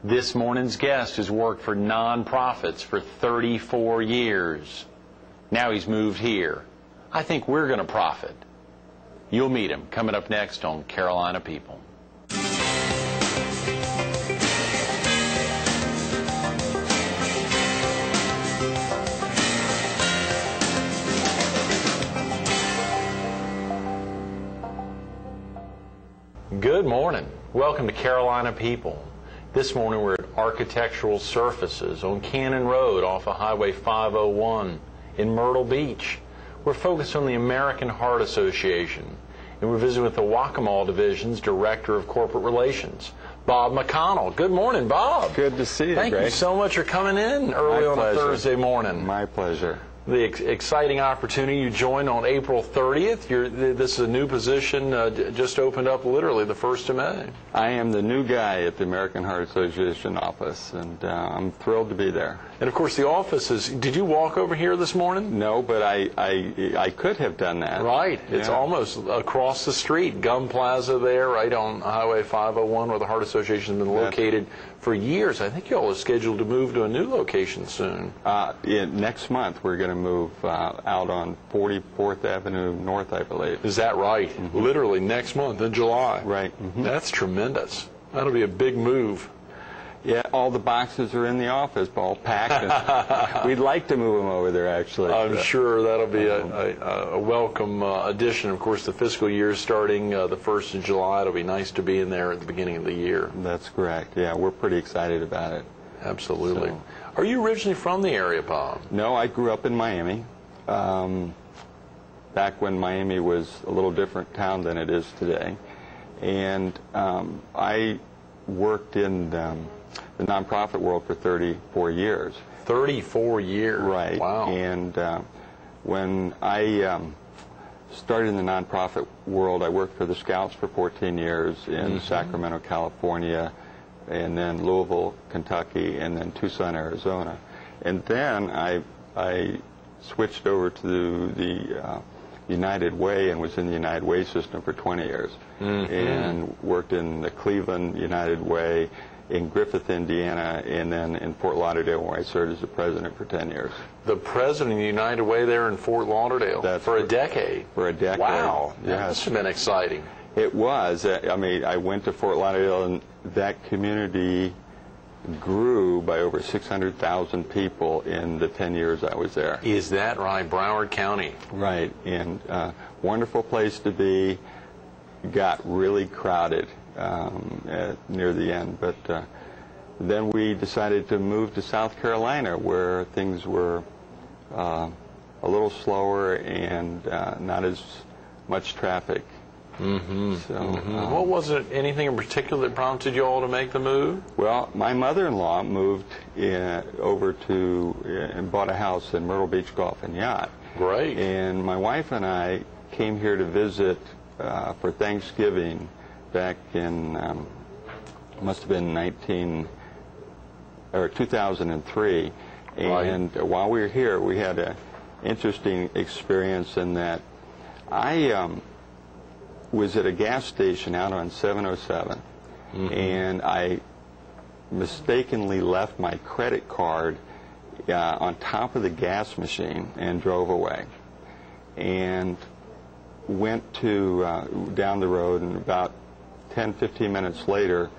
This morning's guest has worked for nonprofits for 34 years. Now he's moved here. I think we're going to profit. You'll meet him coming up next on Carolina People. Good morning. Welcome to Carolina People. This morning we're at Architectural Surfaces on Cannon Road off of Highway 501 in Myrtle Beach. We're focused on the American Heart Association, and we're visiting with the MacConnell Division's Director of Corporate Relations, Bob MacConnell. Good morning, Bob. Good to see you, Thank Greg. you so much for coming in early on a Thursday morning. My pleasure. The exciting opportunity you joined on April 30th. This is a new position, just opened up literally the 1st of May. I am the new guy at the American Heart Association office, and I'm thrilled to be there. And of course the office is, did you walk over here this morning? No, but I could have done that. Right. Yeah. It's almost across the street, Gum Plaza there, right on Highway 501, where the Heart Association has been located for years. I think you all are scheduled to move to a new location soon. Next month we're going to move out on 44th Avenue North, I believe. Is that right? Mm-hmm. Literally next month in July. Right. Mm-hmm. That's tremendous. That'll be a big move. Yeah, all the boxes are in the office, all packed. We'd like to move them over there, actually. I'm sure that'll be a welcome addition. Of course, the fiscal year starting the 1st of July. It'll be nice to be in there at the beginning of the year. That's correct. Yeah, we're pretty excited about it. Absolutely. So, are you originally from the area, Bob? No, I grew up in Miami. Back when Miami was a little different town than it is today. And I worked in the nonprofit world for 34 years. 34 years? Right. Wow. And when I started in the nonprofit world, I worked for the Scouts for 14 years in Sacramento, California, and then Louisville, Kentucky, and then Tucson, Arizona. And then I switched over to the United Way and was in the United Way system for 20 years. And worked in the Cleveland United Way, in Griffith, Indiana, and then in Fort Lauderdale, where I served as the president for 10 years. The president of the United Way there in Fort Lauderdale? For a decade? For a decade. Wow. Yes. That must have been exciting. It was. I mean, I went to Fort Lauderdale, and that community grew by over 600,000 people in the 10 years I was there. Is that right? Broward County. Right. And wonderful place to be. Got really crowded near the end, but then we decided to move to South Carolina, where things were a little slower and not as much traffic. What was it, anything in particular that prompted you all to make the move? Well, my mother-in-law moved over to and bought a house in Myrtle Beach Golf and Yacht. Great. And my wife and I came here to visit for Thanksgiving back in must have been 2003. And while we were here, we had an interesting experience in that I was at a gas station out on 707, and I mistakenly left my credit card on top of the gas machine and drove away. And went to down the road, and about 10-15 minutes later,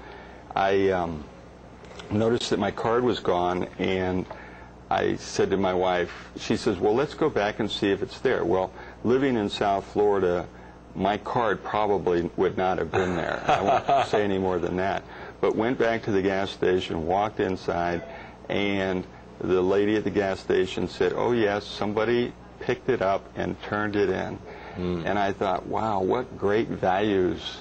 I noticed that my card was gone, and I said to my wife, she says, well, let's go back and see if it's there. Well, living in South Florida, my card probably would not have been there. I won't say any more than that. But went back to the gas station, walked inside, and the lady at the gas station said, oh, yes, somebody picked it up and turned it in. And I thought, wow, what great values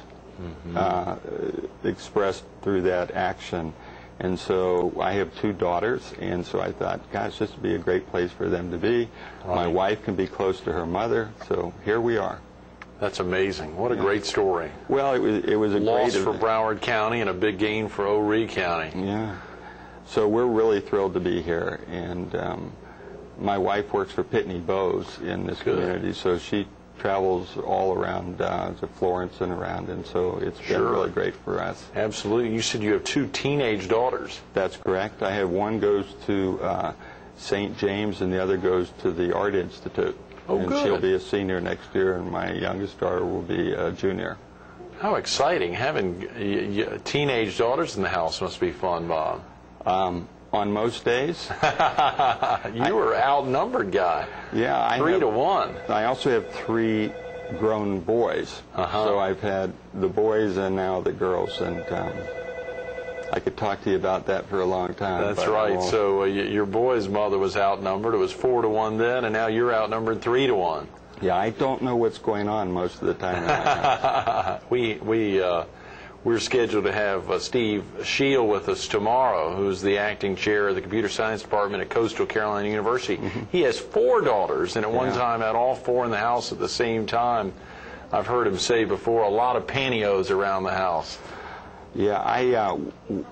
expressed through that action. And so I have 2 daughters, and so I thought, gosh, this would be a great place for them to be. Right. My wife can be close to her mother, so here we are. That's amazing. What a great story. Well, it was a loss great for Broward County and a big gain for Horry County. Yeah. So we're really thrilled to be here, and my wife works for Pitney Bowes in this community, so she travels all around to Florence and around, and so it's been really great for us. Absolutely. You said you have 2 teenage daughters. That's correct. I have one goes to St. James, and the other goes to the Art Institute. Oh, and good. she'll be a senior next year, and my youngest daughter will be a junior. How exciting. Having teenage daughters in the house must be fun, Bob. On most days. You were outnumbered guy. Yeah. 3 to 1. I also have 3 grown boys. So I've had the boys and now the girls, and I could talk to you about that for a long time. That's right. So your boy's mother was outnumbered. It was 4 to 1 then, and now you're outnumbered 3 to 1. Yeah, I don't know what's going on most of the time in my house. We're scheduled to have Steve Shield with us tomorrow, who's the acting chair of the Computer Science Department at Coastal Carolina University. He has 4 daughters, and at one time had all 4 in the house at the same time. I've heard him say before, a lot of pantyhose around the house. Yeah,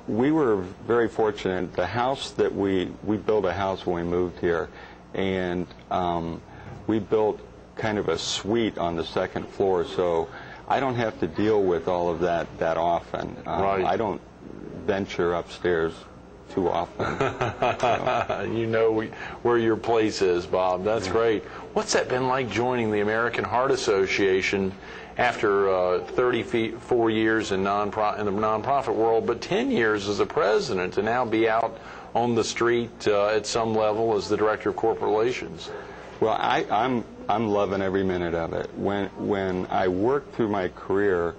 we were very fortunate. The house that we built a house when we moved here, and we built kind of a suite on the 2nd floor, so I don't have to deal with all of that often. Right. I don't venture upstairs too often. So. You know where your place is, Bob. That's great. What's that been like joining the American Heart Association after 34 years in the nonprofit world, but 10 years as a president, to now be out on the street at some level as the director of corporate relations? Well, I'm loving every minute of it. When I worked through my career,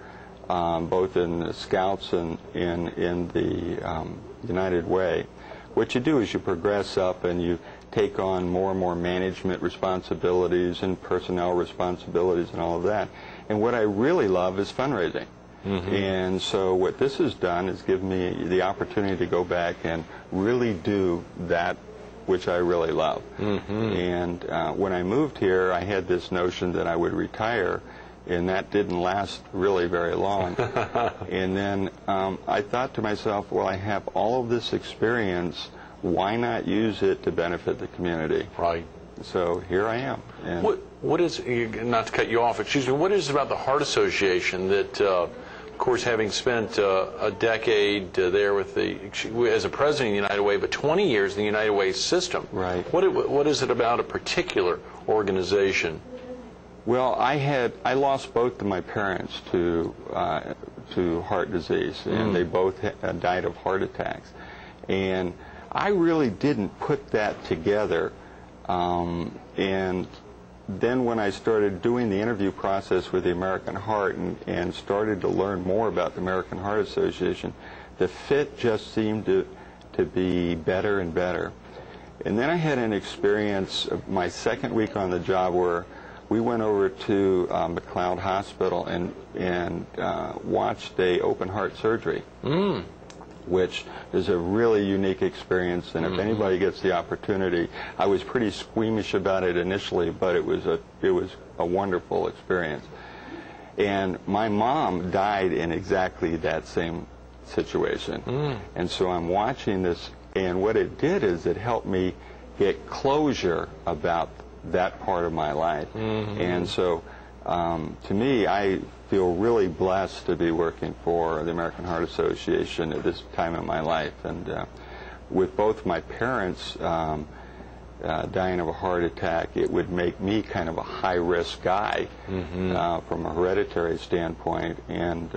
both in the Scouts and in the United Way, what you do is you progress up and you take on more and more management responsibilities and personnel responsibilities and all of that. And what I really love is fundraising. And so what this has done is give me the opportunity to go back and really do that which I really love. And when I moved here, I had this notion that I would retire, and that didn't last really very long. And then I thought to myself, well, I have all of this experience, why not use it to benefit the community? Right. So here I am. And what is, not to cut you off, excuse me, what is it about the Heart Association that, of course, having spent a decade there with as a president of the United Way, but 20 years in the United Way system. Right. What is it about a particular organization? Well, I lost both of my parents to heart disease, and they both died of heart attacks. And I really didn't put that together. And then when I started doing the interview process with the American Heart and started to learn more about the American Heart Association, the fit just seemed to be better and better. And then I had an experience, my 2nd week on the job, where we went over to MacConnell Hospital and watched a open heart surgery. Which is a really unique experience, and if anybody gets the opportunity, I was pretty squeamish about it initially, but it was a wonderful experience. And my mom died in exactly that same situation. And so I'm watching this, and what it did is it helped me get closure about that part of my life. And so to me, I feel really blessed to be working for the American Heart Association at this time in my life. And with both my parents dying of a heart attack, it would make me kind of a high-risk guy from a hereditary standpoint. And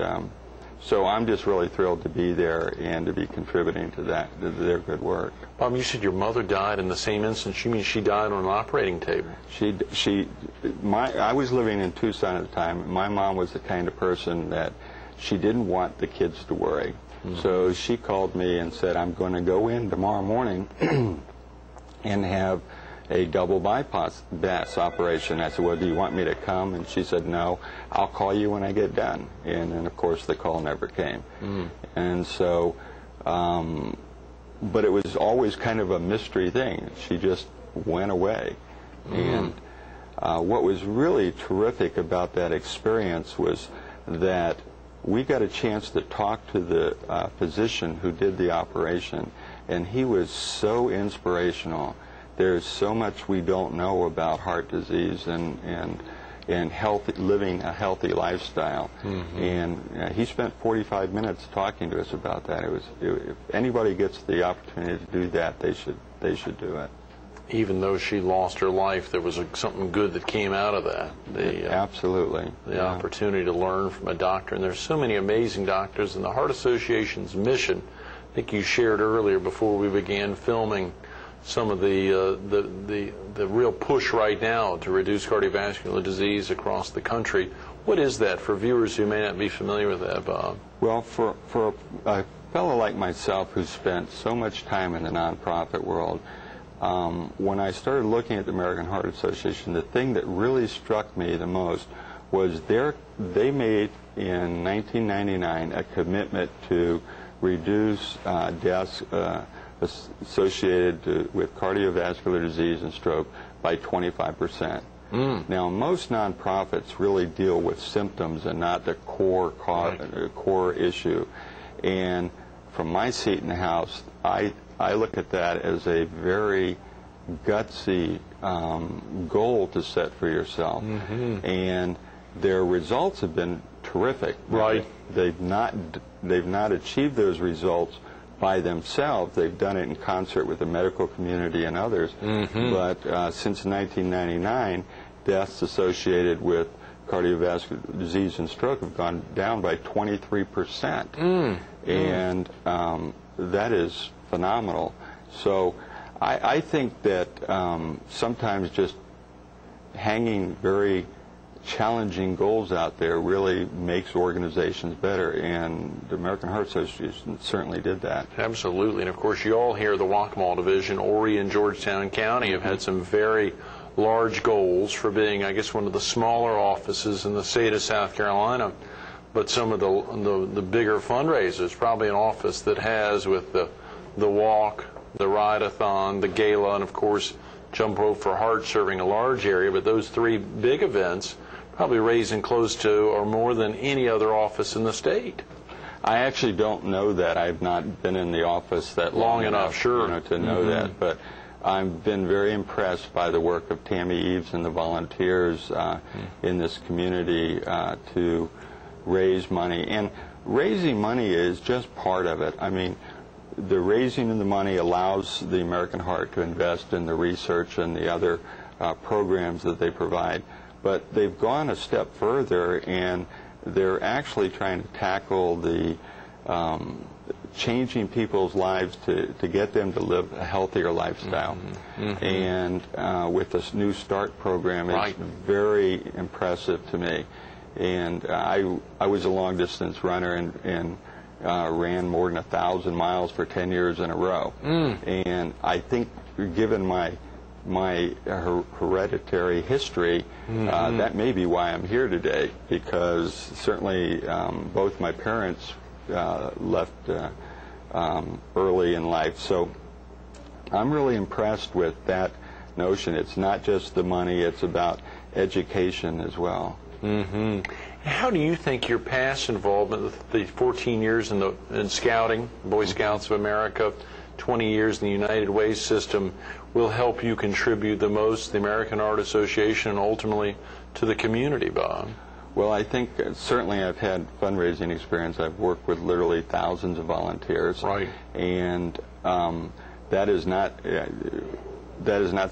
so I'm just really thrilled to be there and to be contributing to their good work. Bob, you said your mother died in the same instance. You mean she died on an operating table? I was living in Tucson at the time. My mom was the kind of person that she didn't want the kids to worry. So she called me and said, I'm going to go in tomorrow morning and have a double bypass operation. I said, well, do you want me to come? And she said, no, I'll call you when I get done. And then, of course, the call never came. And so, but it was always kind of a mystery thing. She just went away. And what was really terrific about that experience was that we got a chance to talk to the physician who did the operation, and he was so inspirational. There's so much we don't know about heart disease, and and living a healthy lifestyle. And he spent 45 minutes talking to us about that. If anybody gets the opportunity to do that, they should do it. Even though she lost her life, there was something good that came out of that. Absolutely. The opportunity to learn from a doctor. And there's so many amazing doctors. And the Heart Association's mission, I think you shared earlier before we began filming, some of the real push right now to reduce cardiovascular disease across the country. What is that for viewers who may not be familiar with that, Bob? Well, for a fellow like myself who spent so much time in the nonprofit world, when I started looking at the American Heart Association, the thing that really struck me the most was they made in 1999 a commitment to reduce deaths associated with cardiovascular disease and stroke by 25%. Now, most nonprofits really deal with symptoms and not the core issue. And from my seat in the House, I look at that as a very gutsy goal to set for yourself. And their results have been terrific. Right. They've not achieved those results by themselves. They've done it in concert with the medical community and others. But since 1999, deaths associated with cardiovascular disease and stroke have gone down by 23%. And that is phenomenal. So I think that sometimes just hanging very challenging goals out there really makes organizations better, and the American Heart Association certainly did that. Absolutely. And of course you all here, the Waccamaw Division, Horry and Georgetown County, have had some very large goals for being, I guess, one of the smaller offices in the state of South Carolina. But some of the bigger fundraisers, probably an office that has, with the walk, the ride-a-thon, the gala, and of course Jump Rope for Heart serving a large area. But those three big events probably raising close to or more than any other office in the state. I actually don't know that. I've not been in the office that long enough sure, to know that. But I've been very impressed by the work of Tammy Eves and the volunteers in this community to raise money. And raising money is just part of it. I mean, the raising of the money allows the American Heart to invest in the research and the other programs that they provide. But they've gone a step further, and they're actually trying to tackle the changing people's lives to get them to live a healthier lifestyle. And with this New Start program, it's very impressive to me. And I was a long-distance runner and ran more than 1,000 miles for 10 years in a row. And I think, given my hereditary history, that may be why I'm here today, because certainly both my parents left early in life. So I'm really impressed with that notion. It's not just the money, it's about education as well. How do you think your past involvement, the 14 years in Scouting, Boy Scouts of America, 20 years in the United Way system, will help you contribute the most to the American Heart Association and ultimately to the community, Bob? Well, I think certainly I've had fundraising experience. I've worked with literally thousands of volunteers. Right. And that is not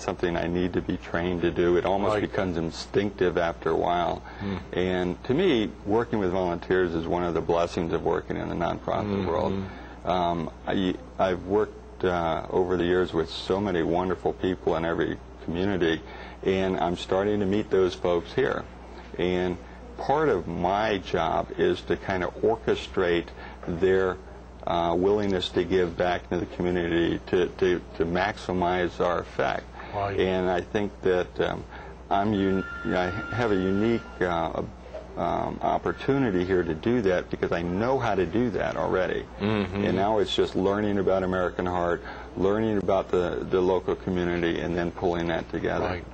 something I need to be trained to do. It almost becomes instinctive after a while. And to me, working with volunteers is one of the blessings of working in the nonprofit world. I've worked over the years with so many wonderful people in every community, and I'm starting to meet those folks here. And part of my job is to kind of orchestrate their willingness to give back to the community to maximize our effect. And I think that I have a unique opportunity here to do that, because I know how to do that already. And now it's just learning about American Heart, learning about the local community, and then pulling that together. Right.